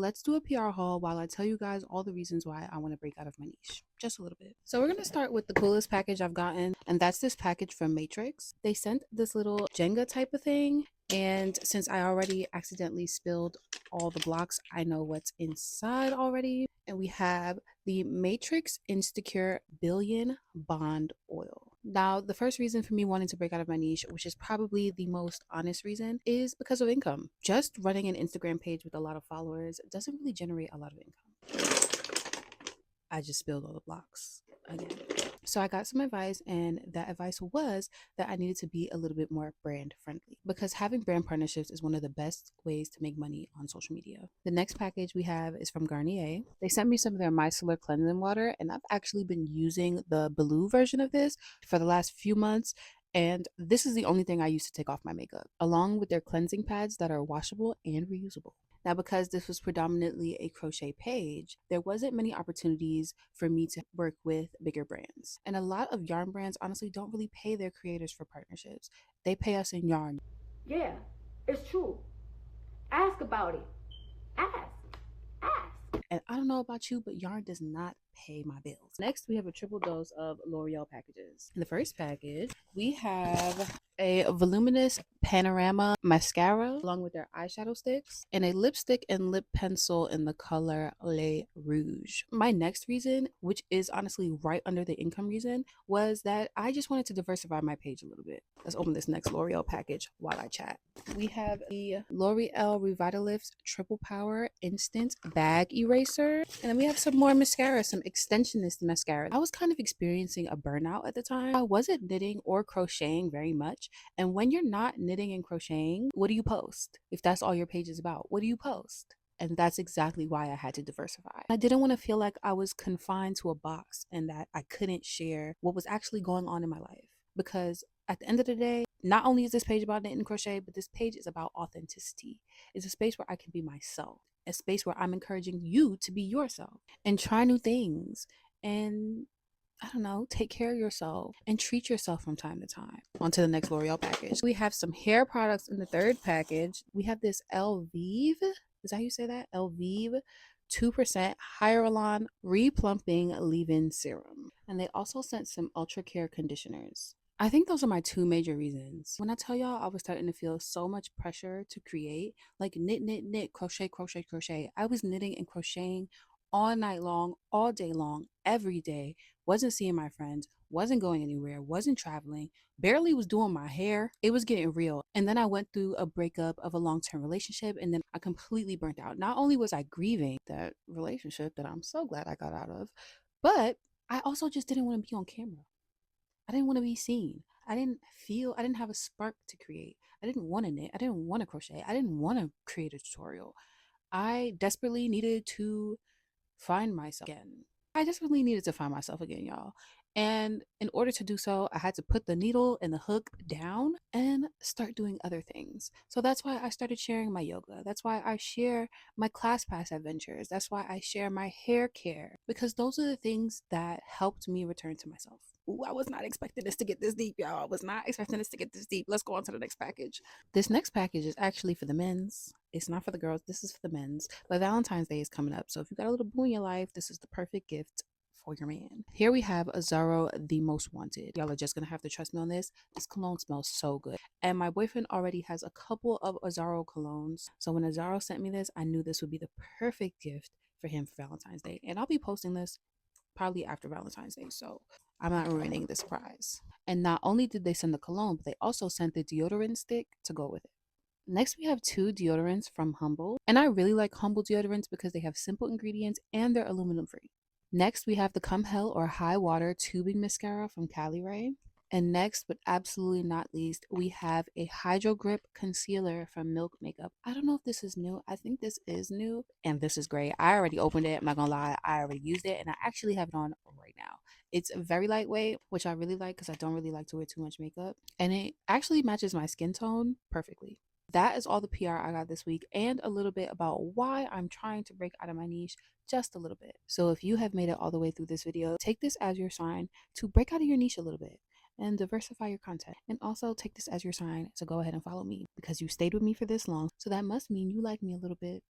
Let's do a PR haul while I tell you guys all the reasons why I want to break out of my niche. Just a little bit. So we're going to start with the coolest package I've gotten, and that's this package from Matrix. They sent this little Jenga type of thing, and since I already accidentally spilled all the blocks, I know what's inside already. And we have the Matrix Insecure Billion Bond Oil. Now, the first reason for me wanting to break out of my niche, which is probably the most honest reason, is because of income. Just running an Instagram page with a lot of followers doesn't really generate a lot of income. I just spilled all the blocks again. So I got some advice, and that advice was that I needed to be a little bit more brand friendly, because having brand partnerships is one of the best ways to make money on social media. The next package we have is from Garnier. They sent me some of their micellar cleansing water, and I've actually been using the blue version of this for the last few months. And this is the only thing I use to take off my makeup, along with their cleansing pads that are washable and reusable. Now, because this was predominantly a crochet page, there wasn't many opportunities for me to work with bigger brands. And a lot of yarn brands honestly don't really pay their creators for partnerships. They pay us in yarn. Yeah, it's true. Ask about it. Ask. Ask. And I don't know about you, but yarn does not pay my bills. Next, we have a triple dose of L'Oreal packages. In the first package, we have a voluminous panorama mascara along with their eyeshadow sticks, and a lipstick and lip pencil in the color Le Rouge. My next reason, which is honestly right under the income reason, was that I just wanted to diversify my page a little bit. Let's open this next L'Oreal package while I chat. We have the L'Oreal Revitalift Triple Power Instant Bag Eraser, and then we have some more mascara, some extensionist mascara. I was kind of experiencing a burnout at the time. I wasn't knitting or crocheting very much, and when you're not knitting and crocheting, what do you post? If that's all your page is about, what do you post? And that's exactly why I had to diversify. I didn't want to feel like I was confined to a box and that I couldn't share what was actually going on in my life. Because at the end of the day, not only is this page about knit and crochet, but this page is about authenticity. It's a space where I can be myself, a space where I'm encouraging you to be yourself and try new things and, I don't know, take care of yourself and treat yourself from time to time. On to the next L'Oreal package. We have some hair products in the third package. We have this Elvive. Is that how you say that? Elvive 2% Hyaluron Replumping Leave-In Serum. And they also sent some Ultra Care conditioners. I think those are my two major reasons. When I tell y'all I was starting to feel so much pressure to create, like knit, knit, knit, crochet, crochet, crochet. I was knitting and crocheting all night long, all day long, every day. Wasn't seeing my friends, wasn't going anywhere, wasn't traveling, barely was doing my hair. It was getting real. And then I went through a breakup of a long-term relationship, and then I completely burnt out. Not only was I grieving that relationship that I'm so glad I got out of, but I also just didn't want to be on camera. I didn't want to be seen. I didn't have a spark to create. I didn't want to knit. I didn't want to crochet. I didn't want to create a tutorial. I desperately needed to find myself again. I desperately needed to find myself again, y'all. And in order to do so, I had to put the needle and the hook down and start doing other things. So that's why I started sharing my yoga. That's why I share my ClassPass adventures. That's why I share my hair care, because those are the things that helped me return to myself. Ooh, I was not expecting this to get this deep, y'all. I was not expecting this to get this deep. Let's go on to the next package. This next package is actually for the men's. It's not for the girls. This is for the men's. But Valentine's Day is coming up. So if you got a little boo in your life, this is the perfect gift for your man. Here we have Azzaro The Most Wanted. Y'all are just gonna have to trust me on this. This cologne smells so good. And my boyfriend already has a couple of Azzaro colognes. So when Azzaro sent me this, I knew this would be the perfect gift for him for Valentine's Day. And I'll be posting this probably after Valentine's Day, so I'm not ruining the surprise. And not only did they send the cologne, but they also sent the deodorant stick to go with it. Next, we have two deodorants from Humble. And I really like Humble deodorants because they have simple ingredients and they're aluminum free. Next, we have the Come Hell or High Water Tubing Mascara from Cali Ray. And next, but absolutely not least, we have a Hydro Grip Concealer from Milk Makeup. I don't know if this is new. I think this is new. And this is great. I already opened it. I'm not gonna lie. I already used it. And I actually have it on right now. It's very lightweight, which I really like because I don't really like to wear too much makeup. And it actually matches my skin tone perfectly. That is all the PR I got this week, and a little bit about why I'm trying to break out of my niche, just a little bit. So if you have made it all the way through this video, take this as your sign to break out of your niche a little bit and diversify your content. And also take this as your sign to go ahead and follow me, because you stayed with me for this long. So that must mean you like me a little bit.